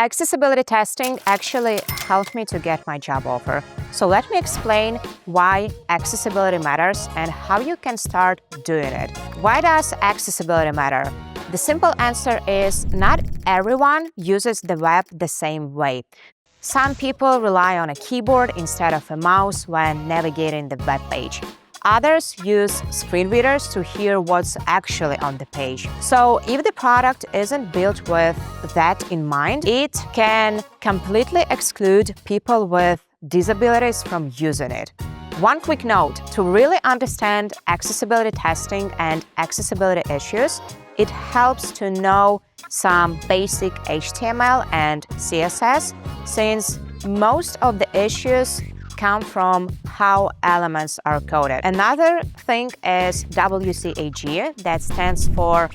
Accessibility testing actually helped me to get my job offer. So let me explain why accessibility matters and how you can start doing it. Why does accessibility matter? The simple answer is not everyone uses the web the same way. Some people rely on a keyboard instead of a mouse when navigating the web page. Others use screen readers to hear what's actually on the page. So if the product isn't built with that in mind, it can completely exclude people with disabilities from using it. One quick note, to really understand accessibility testing and accessibility issues, it helps to know some basic HTML and CSS, since most of the issues come from how elements are coded. Another thing is WCAG, that stands for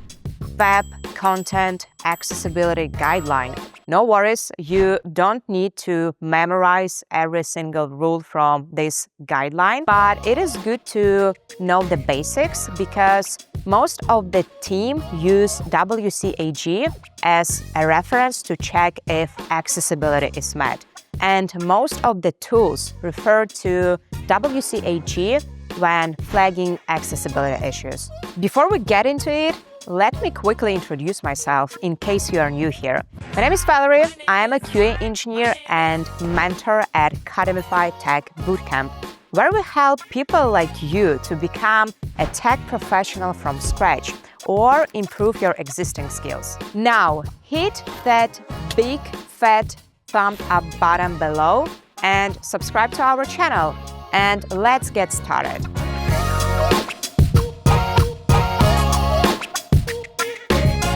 Web Content Accessibility Guideline. No worries, you don't need to memorize every single rule from this guideline, but it is good to know the basics because most of the team use WCAG as a reference to check if accessibility is met. And most of the tools refer to WCAG when flagging accessibility issues. Before we get into it, let me quickly introduce myself in case you are new here. My name is Valerie. I am a QA engineer and mentor at Codify Tech Bootcamp, where we help people like you to become a tech professional from scratch or improve your existing skills. Now, hit that big fat thumbs up button below and subscribe to our channel. And let's get started.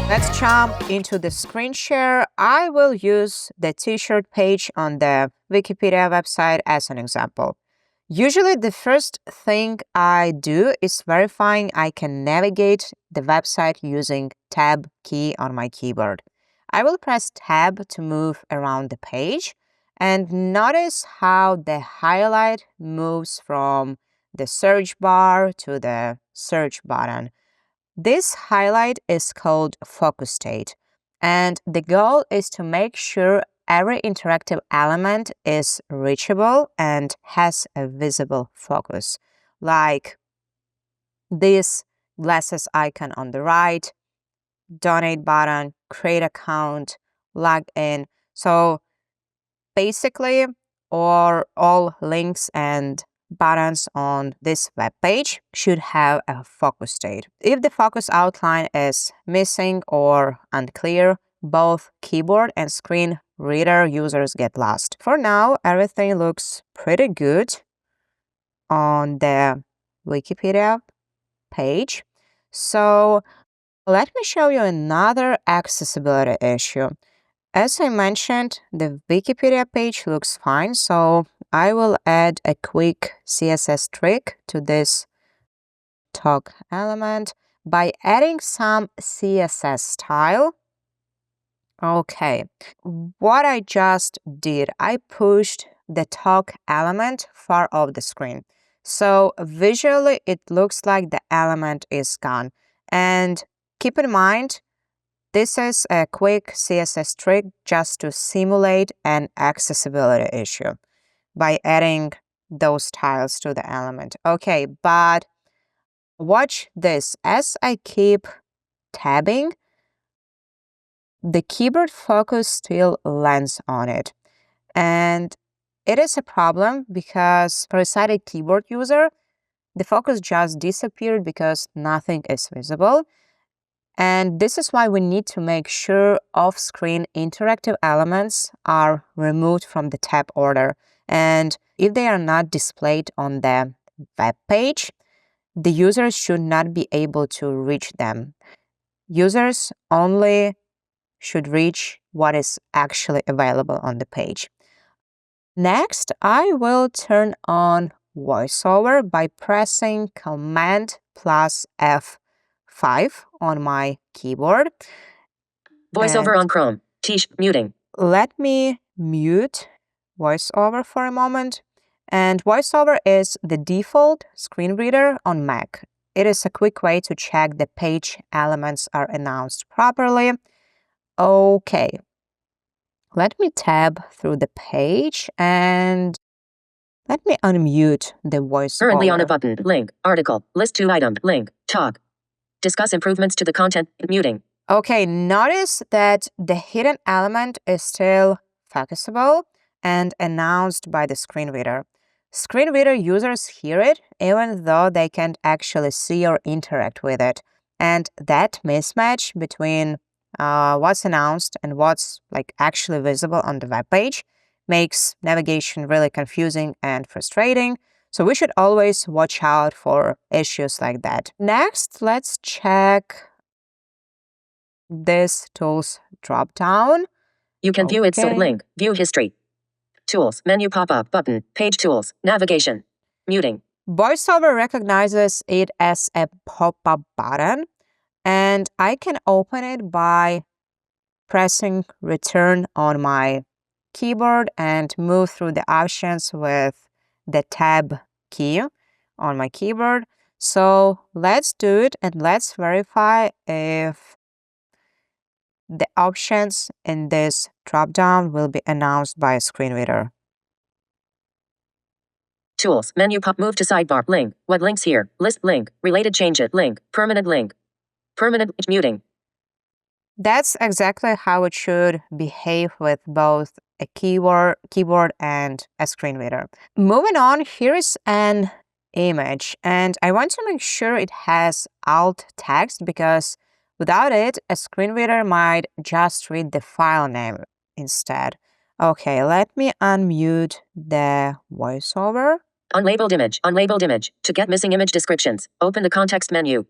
Let's jump into the screen share. I will use the t-shirt page on the Wikipedia website as an example. Usually the first thing I do is verifying I can navigate the website using Tab key on my keyboard. I will press Tab to move around the page and notice how the highlight moves from the search bar to the search button. This highlight is called focus state, and the goal is to make sure every interactive element is reachable and has a visible focus, like this glasses icon on the right, donate button, create account, log in. So basically, all links and buttons on this web page should have a focus state. If the focus outline is missing or unclear, both keyboard and screen reader users get lost. For now, everything looks pretty good on the Wikipedia page. So let me show you another accessibility issue. As I mentioned, the Wikipedia page looks fine, so I will add a quick CSS trick to this talk element by adding some CSS style. Okay, what I just did, I pushed the talk element far off the screen. So visually, it looks like the element is gone. And keep in mind, this is a quick CSS trick just to simulate an accessibility issue by adding those styles to the element. Okay, but watch this. As I keep tabbing, the keyboard focus still lands on it. And it is a problem because for a sighted keyboard user, the focus just disappeared because nothing is visible. And this is why we need to make sure off-screen interactive elements are removed from the tab order. And if they are not displayed on the web page, the users should not be able to reach them. Users only should reach what is actually available on the page. Next, I will turn on VoiceOver by pressing Command plus F5 on my keyboard. VoiceOver on Chrome. Muting. Let me mute VoiceOver for a moment. And VoiceOver is the default screen reader on Mac. It is a quick way to check the page elements are announced properly. Okay. Let me tab through the page and let me unmute the voiceover. Currently on a button. Link. Article. List 2 item. Link. Talk. Discuss improvements to the content. Muting. Okay, notice that the hidden element is still focusable and announced by the screen reader. Screen reader users hear it even though they can't actually see or interact with it. And that mismatch between what's announced and what's actually visible on the web page makes navigation really confusing and frustrating. So we should always watch out for issues like that. Next, let's check this tool's dropdown. You can view its link. View history. Tools. Menu pop-up button. Page tools. Navigation. Muting. VoiceOver recognizes it as a pop-up button, and I can open it by pressing return on my keyboard and move through the options with the tab key on my keyboard. So let's do it and let's verify if the options in this dropdown will be announced by a screen reader. Tools. Menu pop. Move to sidebar. Link. What links here? List link. Related change it. Link. Permanent link. Permanent muting. That's exactly how it should behave with both a keyboard and a screen reader. Moving on, here is an image, and I want to make sure it has alt text because without it, a screen reader might just read the file name instead. Okay, let me unmute the voiceover. Unlabeled image. Unlabeled image. To get missing image descriptions, open the context menu.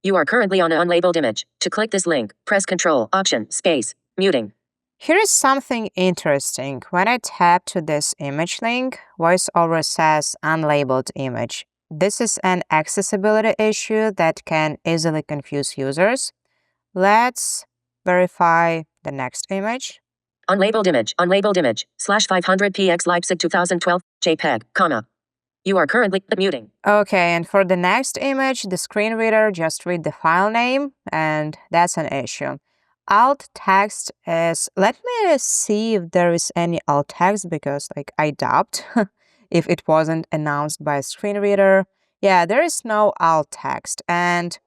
You are currently on an unlabeled image. To click this link, press Ctrl, Option, Space, Muting. Here is something interesting. When I tap to this image link, VoiceOver says unlabeled image. This is an accessibility issue that can easily confuse users. Let's verify the next image. Unlabeled image, /500px Leipzig 2012, JPEG, comma. You are currently muting. Okay, and for the next image, the screen reader just read the file name, and that's an issue. Alt text is, let me see if there is any alt text because I doubt if it wasn't announced by a screen reader. Yeah, there is no alt text, and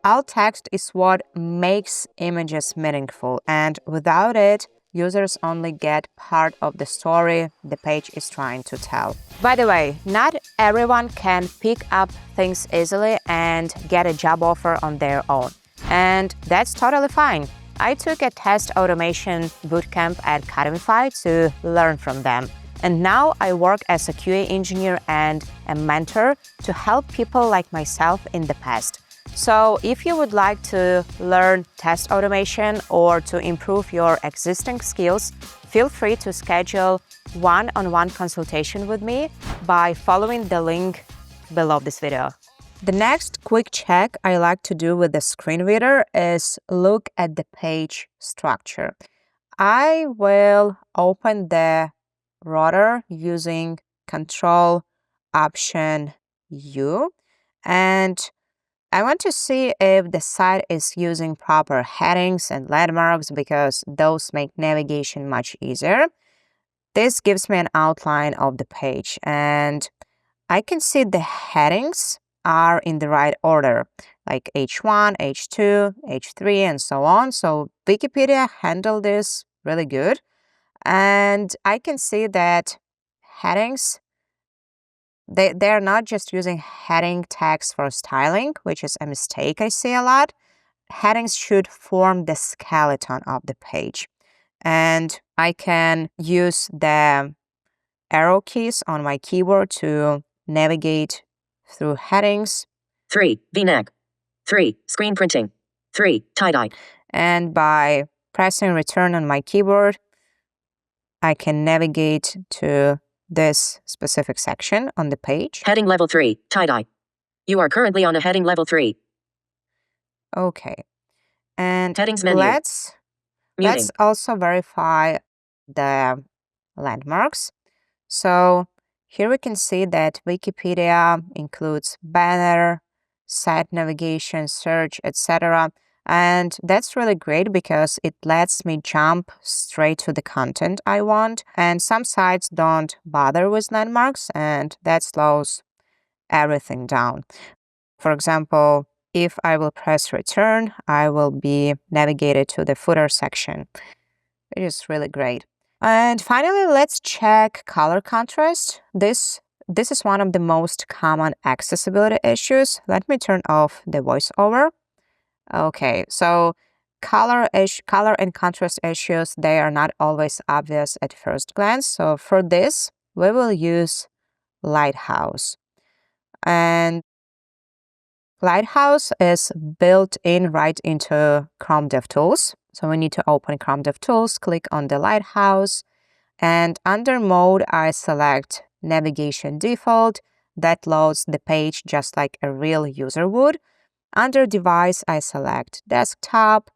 alt text is what makes images meaningful, and without it, users only get part of the story the page is trying to tell. By the way, not everyone can pick up things easily and get a job offer on their own. And that's totally fine. I took a test automation bootcamp at Academify to learn from them. And now I work as a QA engineer and a mentor to help people like myself in the past. So if you would like to learn test automation or to improve your existing skills, feel free to schedule one-on-one consultation with me by following the link below this video. The next quick check I like to do with the screen reader is look at the page structure. I will open the router using Control Option U, and I want to see if the site is using proper headings and landmarks because those make navigation much easier. This gives me an outline of the page, and I can see the headings are in the right order, like H1, H2, H3, and so on. So Wikipedia handled this really good. And I can see that headings, they're not just using heading tags for styling, which is a mistake I see a lot. Headings should form the skeleton of the page. And I can use the arrow keys on my keyboard to navigate through headings. 3. V-neck. 3. Screen printing. 3. Tie-dye. And by pressing return on my keyboard, I can navigate to this specific section on the page. Heading level 3, tie-dye. You are currently on a heading level 3. Okay. And Headings menu. let's also verify the landmarks. So here we can see that Wikipedia includes banner, site navigation, search, etc. And that's really great because it lets me jump straight to the content I want. And some sites don't bother with landmarks, and that slows everything down. For example, if I will press return, I will be navigated to the footer section. It is really great. And finally, let's check color contrast. This is one of the most common accessibility issues. Let me turn off the voiceover. Okay, so color and contrast issues, they are not always obvious at first glance. So for this, we will use Lighthouse. And Lighthouse is built in right into Chrome DevTools. So we need to open Chrome DevTools, click on the Lighthouse, and under Mode, I select Navigation Default. That loads the page just like a real user would. Under Device, I select Desktop,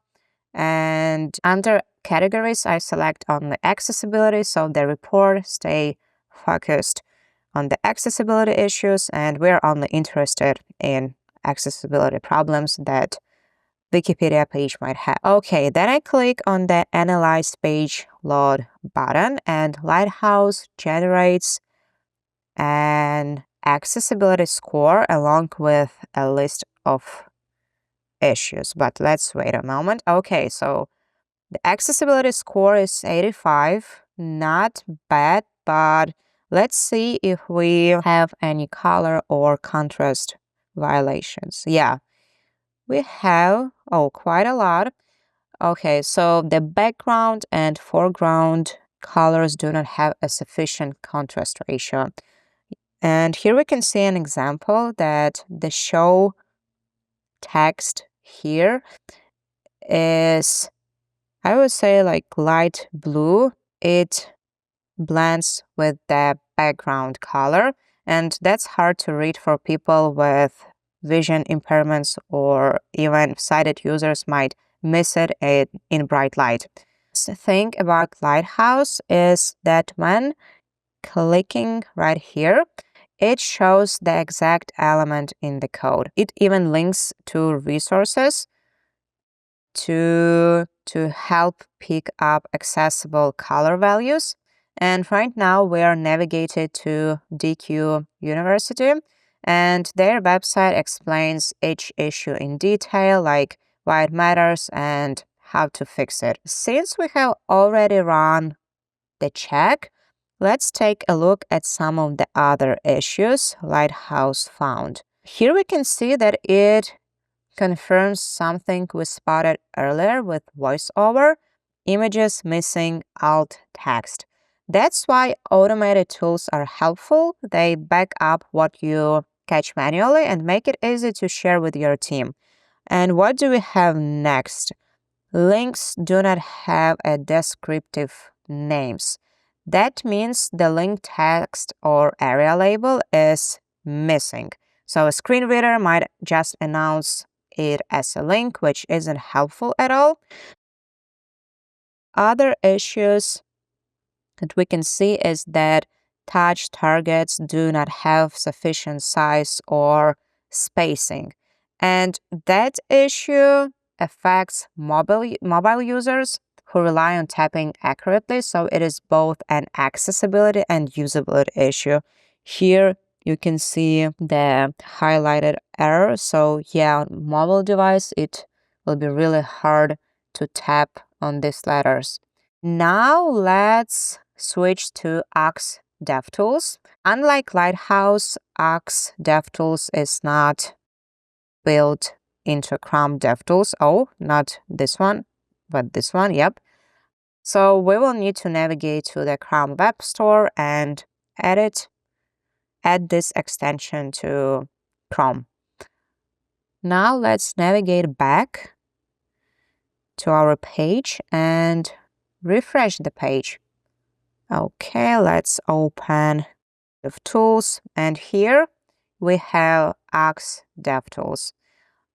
and under Categories, I select only Accessibility, so the report stay focused on the accessibility issues, and we're only interested in accessibility problems that Wikipedia page might have. Okay, then I click on the Analyze Page Load button, and Lighthouse generates an accessibility score along with a list of issues. But let's wait a moment. Okay, so the accessibility score is 85. Not bad, but let's see if we have any color or contrast violations. Yeah, we have, quite a lot. Okay, so the background and foreground colors do not have a sufficient contrast ratio. And here we can see an example that the show text here is, I would say, like light blue. It blends with the background color, and that's hard to read for people with vision impairments, or even sighted users might miss it in bright light. The thing about Lighthouse is that when clicking right here, it shows the exact element in the code. It even links to resources to help pick up accessible color values. And right now we are navigated to DQ University, and their website explains each issue in detail, like why it matters and how to fix it. Since we have already run the check, let's take a look at some of the other issues Lighthouse found. Here we can see that it confirms something we spotted earlier with VoiceOver: images missing alt text. That's why automated tools are helpful. They back up what you catch manually and make it easy to share with your team. And what do we have next? Links do not have a descriptive names. That means the link text or area label is missing. So a screen reader might just announce it as a link, which isn't helpful at all. Other issues that we can see is that touch targets do not have sufficient size or spacing. And that issue affects mobile users who rely on tapping accurately, so it is both an accessibility and usability issue. Here you can see the highlighted error. So yeah, on mobile device, it will be really hard to tap on these letters. Now let's switch to UX DevTools. Unlike Lighthouse, UX DevTools is not built into Chrome DevTools. Oh, not this one, but this one, yep. So we will need to navigate to the Chrome Web Store and add this extension to Chrome. Now let's navigate back to our page and refresh the page. Okay, let's open DevTools, and here we have UX DevTools.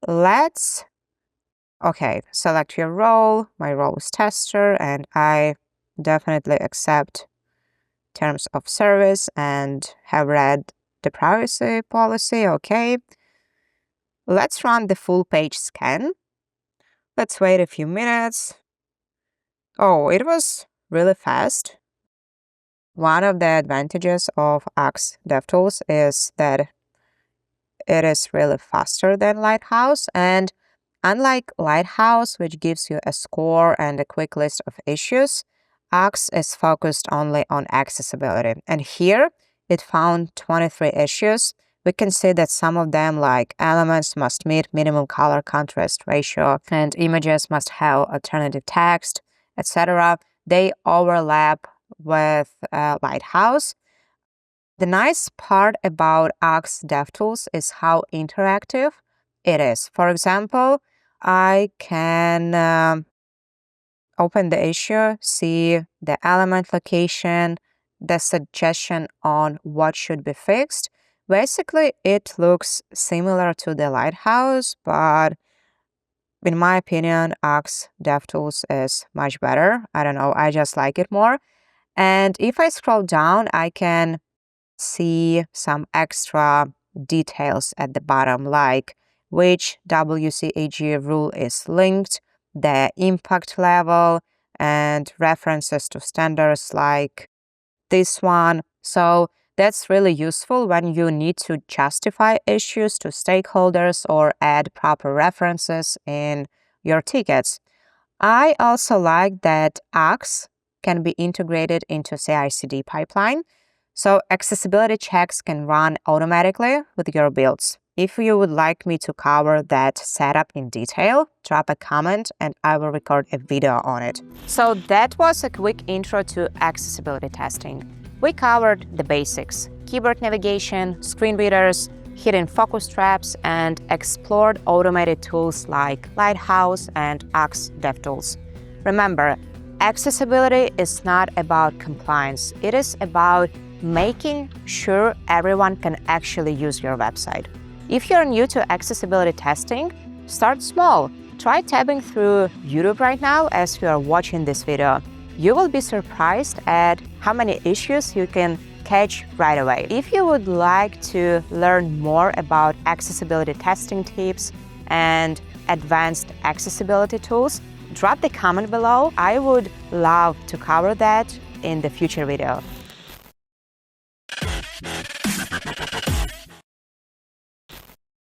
Okay, select your role. My role is tester, and I definitely accept terms of service and have read the privacy policy. Okay, let's run the full page scan. Let's wait a few minutes. Oh, it was really fast. One of the advantages of UX DevTools is that it is really faster than Lighthouse. And unlike Lighthouse, which gives you a score and a quick list of issues, UX is focused only on accessibility. And here it found 23 issues. We can see that some of them, like elements must meet minimum color contrast ratio and images must have alternative text, etc., they overlap with Lighthouse. The nice part about UX DevTools is how interactive it is. For example, I can open the issue, see the element location, the suggestion on what should be fixed. Basically, it looks similar to the Lighthouse, but in my opinion, UX DevTools is much better. I don't know, I just like it more. And if I scroll down, I can see some extra details at the bottom, like which WCAG rule is linked, the impact level, and references to standards like this one. So that's really useful when you need to justify issues to stakeholders or add proper references in your tickets. I also like that UX can be integrated into CI/CD pipeline, so accessibility checks can run automatically with your builds. If you would like me to cover that setup in detail, drop a comment and I will record a video on it. So that was a quick intro to accessibility testing. We covered the basics: keyboard navigation, screen readers, hidden focus traps, and explored automated tools like Lighthouse and UX DevTools. Remember, accessibility is not about compliance. It is about making sure everyone can actually use your website. If you're new to accessibility testing, start small. Try tabbing through YouTube right now as you are watching this video. You will be surprised at how many issues you can catch right away. If you would like to learn more about accessibility testing tips and advanced accessibility tools, drop the comment below. I would love to cover that in the future video.